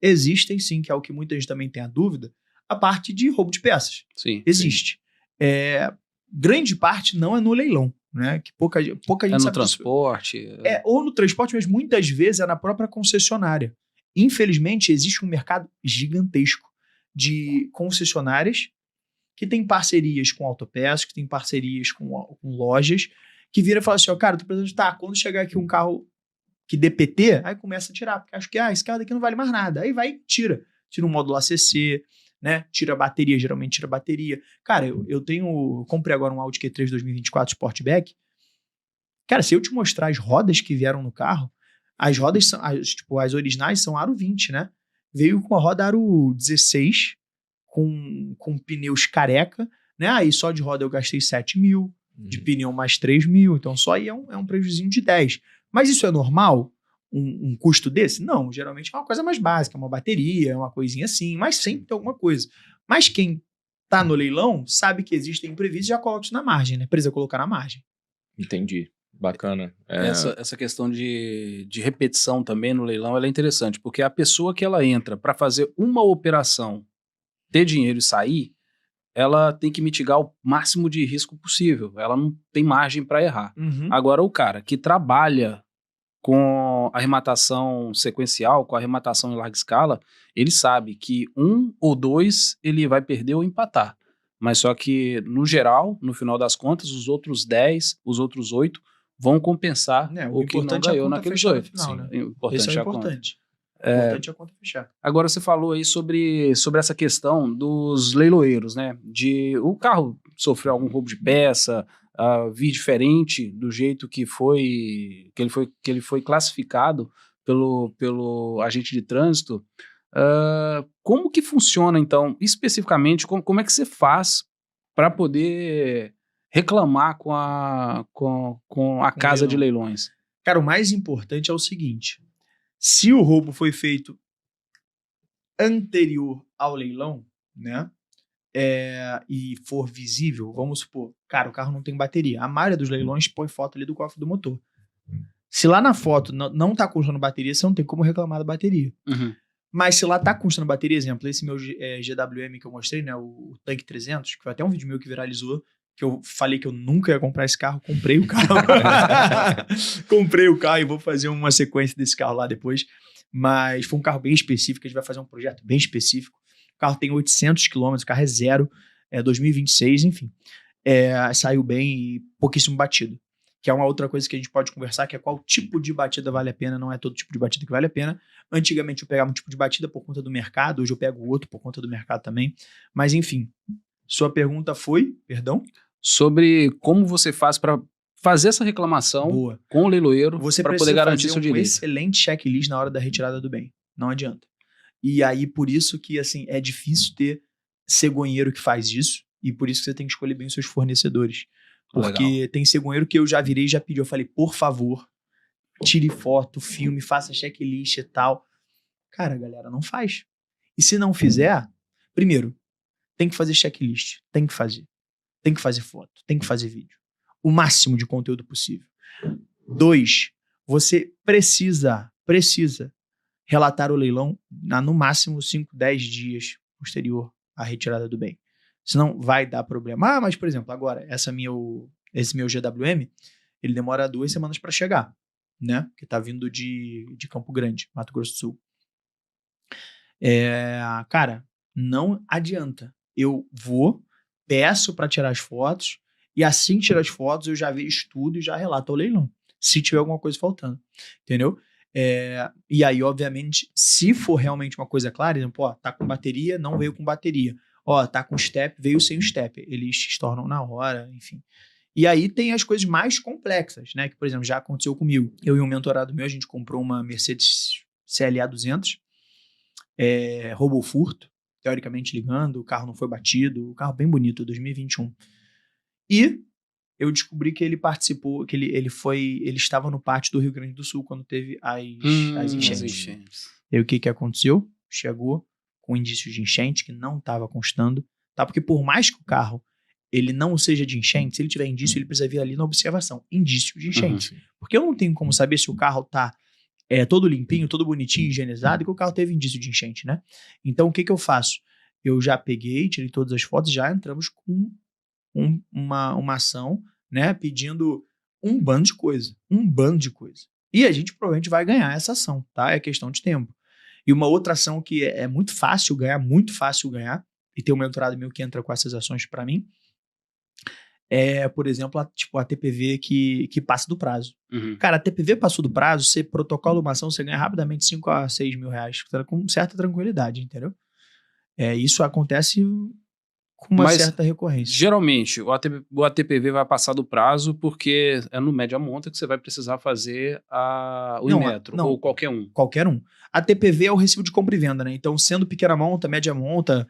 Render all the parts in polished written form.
existem sim, que é o que muita gente também tem a dúvida, a parte de roubo de peças. Sim. Existe. Grande parte não é no leilão, né? Que pouca gente É no sabe transporte. Ou no transporte, mas muitas vezes é na própria concessionária. Infelizmente, existe um mercado gigantesco de concessionárias que tem parcerias com autopeças, que tem parcerias com lojas, que vira e fala assim, cara, tô precisando de quando chegar aqui um carro que dê PT, aí começa a tirar, porque acho que esse carro daqui não vale mais nada. Aí vai e tira um módulo ACC, né? Tira a bateria, geralmente tira a bateria. Cara, eu comprei agora um Audi Q3 2024 Sportback. Cara, se eu te mostrar as rodas que vieram no carro, as rodas são, as originais são aro 20, né? Veio com a roda aro 16, com pneus careca, né? Aí só de roda eu gastei 7 mil, de pneu mais 3 mil, então só aí é um prejuízo de 10. Mas isso é normal? Um custo desse? Não, geralmente é uma coisa mais básica, uma bateria, uma coisinha assim, mas sempre tem alguma coisa. Mas quem tá no leilão sabe que existem imprevistos e já coloca isso na margem, né? Precisa colocar na margem. Entendi. Bacana. Essa questão de repetição também no leilão ela é interessante, porque a pessoa que ela entra para fazer uma operação, ter dinheiro e sair, ela tem que mitigar o máximo de risco possível. Ela não tem margem para errar. Agora, o cara que trabalha com arrematação sequencial, com arrematação em larga escala, ele sabe que 1 ou 2 ele vai perder ou empatar. Mas só que, no geral, no final das contas, os outros 10, os outros 8 vão compensar o que não ganhou naqueles 8. Final, né? Importante Isso é importante. Importante a conta fechar. Agora você falou aí sobre essa questão dos leiloeiros, né? O carro sofreu algum roubo de peça, vir diferente do jeito que ele foi classificado pelo agente de trânsito. Como que funciona, então, especificamente, como é que você faz para poder reclamar com a casa de leilões? Cara, o mais importante é o seguinte: se o roubo foi feito anterior ao leilão, né, e for visível, vamos supor, cara, o carro não tem bateria. A maioria dos leilões põe foto ali do cofre do motor. Se lá na foto não tá constando bateria, você não tem como reclamar da bateria. Mas se lá tá constando bateria, exemplo, esse meu GWM que eu mostrei, né, o Tanque 300, que foi até um vídeo meu que viralizou, que eu falei que eu nunca ia comprar esse carro, comprei o carro. Comprei o carro e vou fazer uma sequência desse carro lá depois. Mas foi um carro bem específico, a gente vai fazer um projeto bem específico. O carro tem 800 km, o carro é zero, 2026, enfim. Saiu bem e pouquíssimo batido. Que é uma outra coisa que a gente pode conversar, que é qual tipo de batida vale a pena, não é todo tipo de batida que vale a pena. Antigamente eu pegava um tipo de batida por conta do mercado, hoje eu pego outro por conta do mercado também. Mas enfim, sua pergunta foi, perdão? Sobre como você faz para fazer essa reclamação com o leiloeiro para poder garantir seu direito. Você precisa fazer um excelente checklist na hora da retirada do bem. Não adianta. E aí, por isso que assim, é difícil ter cegonheiro que faz isso, e por isso que você tem que escolher bem os seus fornecedores. Porque tem cegonheiro que eu já virei e já pedi. Eu falei, por favor, tire foto, filme, faça checklist e tal. Cara, a galera não faz. E se não fizer, primeiro, tem que fazer checklist. Tem que fazer. Tem que fazer foto. Tem que fazer vídeo. O máximo de conteúdo possível. 2, você precisa relatar o leilão no máximo 5, 10 dias posterior à retirada do bem. Senão vai dar problema. Mas, por exemplo, agora, esse meu GWM, ele demora 2 semanas para chegar, né? Que tá vindo de Campo Grande, Mato Grosso do Sul. Cara, não adianta. Eu peço para tirar as fotos, e assim que tirar as fotos, eu já vejo tudo e já relato ao leilão, se tiver alguma coisa faltando, entendeu? E aí, obviamente, se for realmente uma coisa clara, exemplo, tá com bateria, não veio com bateria. Tá com step, veio sem o step. Eles estornam na hora, enfim. E aí tem as coisas mais complexas, né? Que, por exemplo, já aconteceu comigo. Eu e um mentorado meu, a gente comprou uma Mercedes CLA 200, roubou furto, teoricamente ligando, o carro não foi batido, o carro bem bonito, 2021. E eu descobri que ele participou, que ele estava no pátio do Rio Grande do Sul quando teve as enchentes. E aí o que aconteceu? Chegou com indícios de enchente que não estava constando, tá? Porque por mais que o carro ele não seja de enchente, se ele tiver indício, ele precisa vir ali na observação, indício de enchente. Porque eu não tenho como saber se o carro tá todo limpinho, todo bonitinho, higienizado, e que o carro teve indício de enchente, né? Então, o que eu faço? Eu já peguei, tirei todas as fotos, já entramos com uma ação, né? Pedindo um bando de coisa. E a gente provavelmente vai ganhar essa ação, tá? É questão de tempo. E uma outra ação que é muito fácil ganhar, e tem um mentorado meu que entra com essas ações para mim, é, por exemplo, a TPV que passa do prazo. Uhum. Cara, a TPV passou do prazo, você protocola uma ação, você ganha rapidamente 5 a 6 mil reais, com certa tranquilidade, entendeu? Isso acontece com uma certa recorrência. Geralmente, o ATPV vai passar do prazo porque é no média monta que você vai precisar fazer o Inmetro, ou qualquer um. Qualquer um. A TPV é o recibo de compra e venda, né? Então, sendo pequena monta, média monta,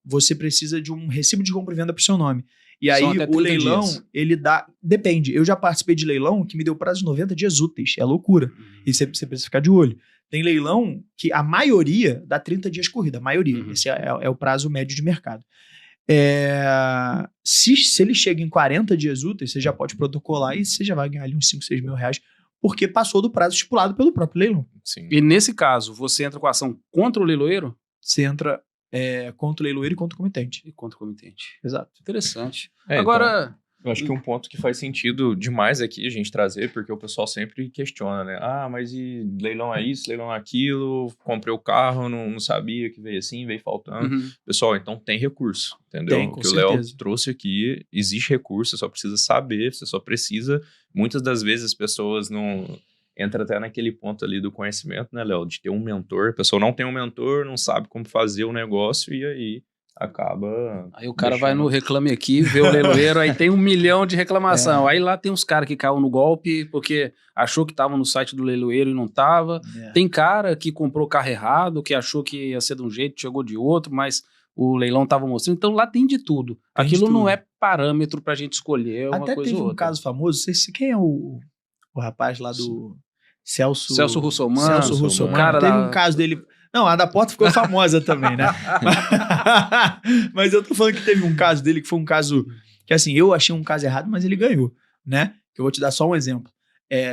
você precisa de um recibo de compra e venda para o seu nome. E aí, o leilão, ele dá... Depende. Eu já participei de leilão que me deu prazo de 90 dias úteis. É loucura. E você precisa ficar de olho. Tem leilão que a maioria dá 30 dias corrida. A maioria. Esse é o prazo médio de mercado. Se ele chega em 40 dias úteis, você já pode protocolar e você já vai ganhar ali uns 5, 6 mil reais, porque passou do prazo estipulado pelo próprio leilão. Sim. E nesse caso, você entra com a ação contra o leiloeiro? Você entra contra o leiloeiro e contra o comitente. Exato. Interessante. Agora... Então, eu acho que um ponto que faz sentido demais aqui a gente trazer, porque o pessoal sempre questiona, né? Ah, mas e leilão é isso, leilão é aquilo, comprei o carro, não sabia que veio assim, veio faltando. Uhum. Pessoal, então tem recurso, entendeu? Tem, o que o Léo trouxe aqui, existe recurso, você só precisa saber, você só precisa... Muitas das vezes as pessoas não... Entra até naquele ponto ali do conhecimento, né, Léo? De ter um mentor. A pessoa não tem um mentor, não sabe como fazer o negócio e aí acaba... Aí o cara vai no Reclame Aqui, vê o leiloeiro, aí tem 1 milhão de reclamação. Aí lá tem uns caras que caíram no golpe porque achou que estavam no site do leiloeiro e não tava. Tem cara que comprou carro errado, que achou que ia ser de um jeito, chegou de outro, mas o leilão tava mostrando. Então lá tem de tudo. Aquilo não é parâmetro pra gente escolher uma Até coisa teve ou outra. Um caso famoso, quem é o rapaz lá do... Celso Russomano. Celso Russomano. Cara teve um caso dele... Não, a da porta ficou famosa também, né? Mas eu tô falando que teve um caso dele que foi um caso que, assim, eu achei um caso errado, mas ele ganhou, né? Que eu vou te dar só um exemplo.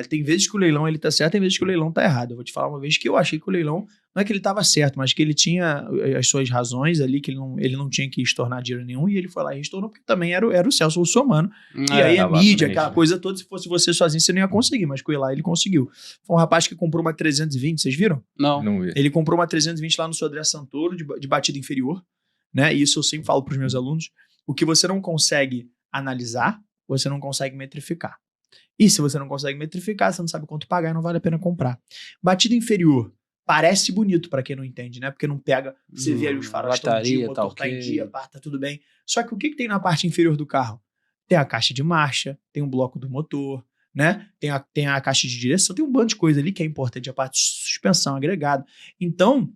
Tem vezes que o leilão ele tá certo, tem vezes que o leilão tá errado. Eu vou te falar uma vez que eu achei que o leilão, não é que ele tava certo, mas que ele tinha as suas razões ali, que ele não tinha que estornar dinheiro nenhum, e ele foi lá e estornou, porque também era o Celso Russomano. E aí a mídia, aquela coisa toda, se fosse você sozinho, você não ia conseguir, mas com ele lá ele conseguiu. Foi um rapaz que comprou uma 320, vocês viram? Não vi. Ele comprou uma 320 lá no seu André Santoro, de batida inferior, né? E isso eu sempre falo pros meus alunos. O que você não consegue analisar, você não consegue metrificar. E se você não consegue metrificar, você não sabe quanto pagar e não vale a pena comprar. Batida inferior parece bonito para quem não entende, né? Porque não pega, você vê ali os faróis estão em dia, o motor tá em dia, tá tudo bem. Só que o que tem na parte inferior do carro? Tem a caixa de marcha, tem um bloco do motor, né? Tem a caixa de direção, tem um bando de coisa ali que é importante, a parte de suspensão, agregado. Então,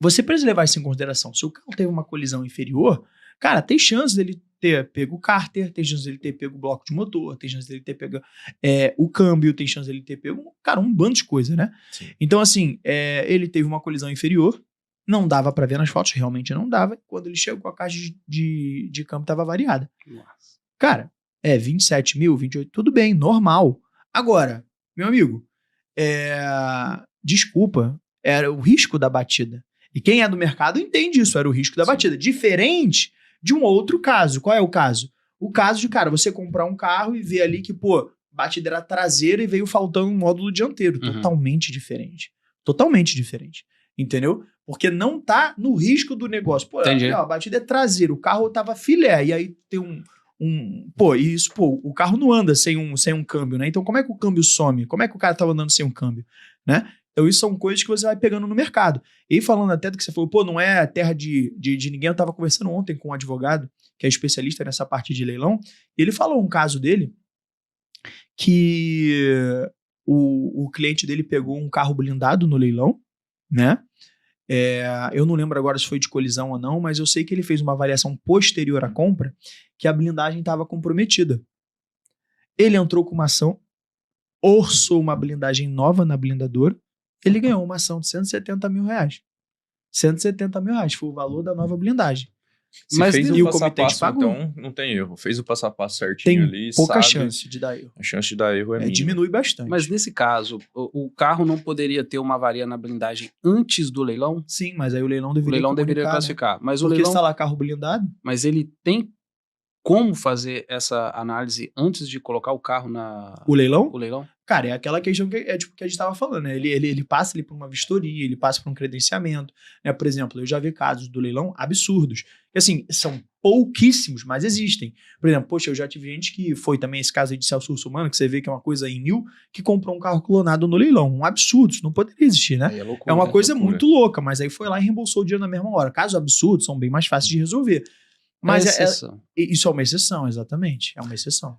você precisa levar isso em consideração. Se o carro teve uma colisão inferior, cara, tem chance dele ter pego o cárter, tem chance dele ter pego o bloco de motor, tem chance dele ter pego o câmbio, tem chance dele ter pego, cara, um bando de coisa, né? Sim. Então, assim, ele teve uma colisão inferior, não dava pra ver nas fotos, realmente não dava, quando ele chegou a caixa de câmbio tava variada. Nossa. Cara, 27 mil, 28, tudo bem, normal. Agora, meu amigo, desculpa, era o risco da batida. E quem é do mercado entende isso, era o risco da batida. Diferente de um outro caso. Qual é o caso? O caso de, cara, você comprar um carro e ver ali que, batida era traseira e veio faltando um módulo dianteiro. Uhum. Totalmente diferente. Totalmente diferente. Entendeu? Porque não tá no risco do negócio. A batida é traseira, o carro tava filé, e aí tem o carro não anda sem um câmbio, né? Então como é que o câmbio some? Como é que o cara tava andando sem um câmbio, né? Então isso são coisas que você vai pegando no mercado. E falando até do que você falou, não é terra de ninguém. Eu tava conversando ontem com um advogado, que é especialista nessa parte de leilão, e ele falou um caso dele, que o cliente dele pegou um carro blindado no leilão, né? Eu não lembro agora se foi de colisão ou não, mas eu sei que ele fez uma avaliação posterior à compra que a blindagem estava comprometida. Ele entrou com uma ação, orçou uma blindagem nova na blindadora, ele ganhou uma ação de 170 mil reais. 170 mil reais foi o valor da nova blindagem. Se Mas fez e o o passo a comitente passo, pagou. então não tem erro. Fez o passo a passo certinho Tem ali, pouca sabe, chance de dar erro. a chance de dar erro é mínima. Diminui bastante. Mas nesse caso, o carro não poderia ter uma avaria na blindagem antes do leilão? Sim, mas aí o leilão O deveria leilão deveria comunicar, né? classificar. Mas o Porque leilão, está lá carro blindado, mas ele tem como fazer essa análise antes de colocar o carro na o leilão, o leilão? cara, é aquela questão que é tipo que a gente estava falando, né? Ele passa ali por uma vistoria, ele passa por um credenciamento, né? Por exemplo, eu já vi casos do leilão absurdos. E assim, são pouquíssimos, mas existem. Por exemplo, poxa, eu já tive gente que foi também esse caso aí de Celso Russomano, que você vê que é uma coisa em 1000, que comprou um carro clonado no leilão. Um absurdo, isso não poderia existir, né? Aí loucura, É uma né? coisa loucura. muito louca, mas aí foi lá e reembolsou o dinheiro na mesma hora. Casos absurdos são bem mais fáceis de resolver. Mas exceção. isso é uma exceção, exatamente. É uma exceção.